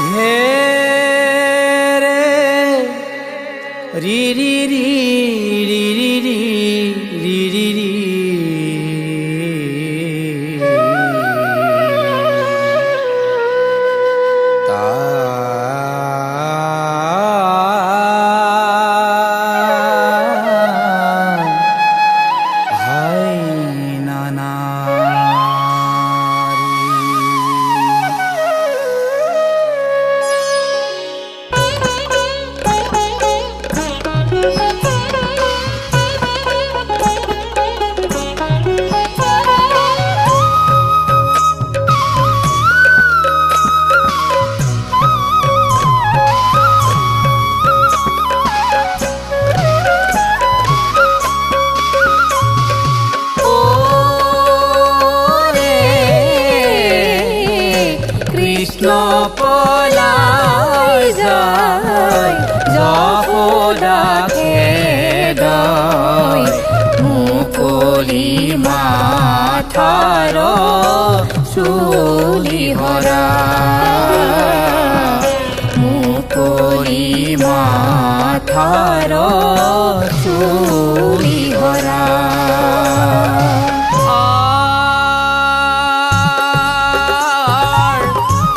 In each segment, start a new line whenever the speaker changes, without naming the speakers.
হে রে রি রি রি রি রি রি রি রি রি তা হাই নানা কৃষ্ণ পলাই যায় যশোদা খেদয় মুকলি মাথার চুলি হরা মুকলি মাথার চুলি হরা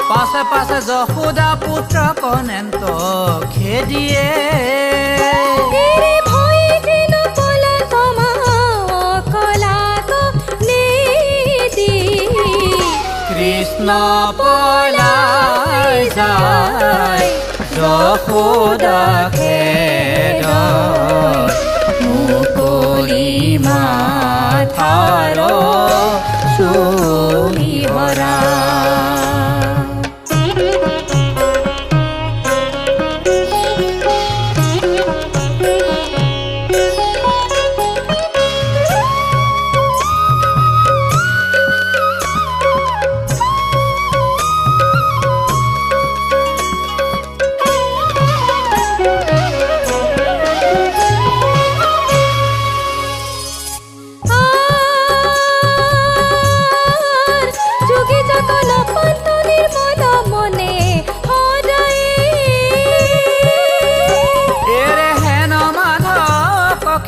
পাশে পাশে যশোদা পুত্র কনেন্ত খেদিয়ে কৃষ্ণ পলাই যায় যশোদা খেদয় মুকলি মাথার চুলি হৰা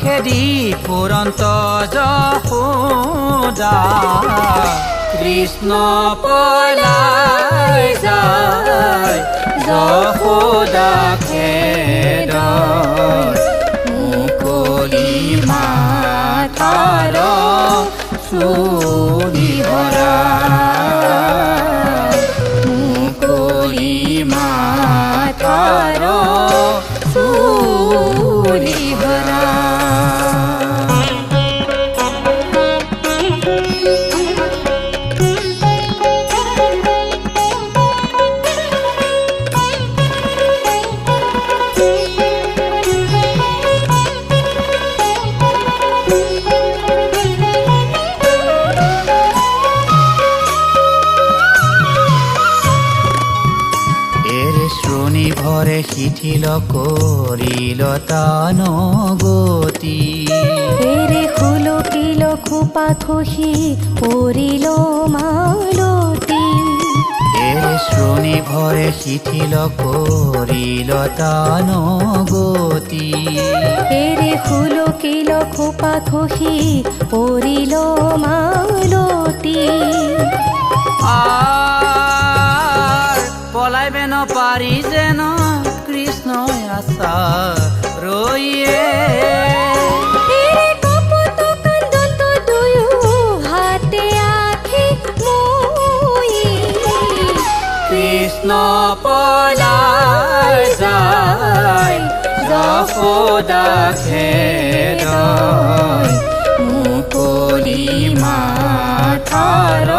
খেদি পুৰন্ত যশোদা কৃষ্ণ পলাই যায় যশোদা খেদয় মুকলি মাথাৰ চুলি হৰা মুকলি মাথাৰ চুলি হৰা শ্ৰোণী ভৰে শিথিল কৰিল তান গতি
এৰে খুলকিল খোপা খহি পৰিল মালতী
এৰে শ্ৰোণী ভৰে শিথিল কৰিল তান গতি
এৰে খুলকিল খোপা খহি পৰিল মালতী
পলাইবে নপাৰি যেন কৃষ্ণ আশা ৰৈয়ে কৃষ্ণ পলাই যায় যশোদা খেদয় মুকলি মাথাৰ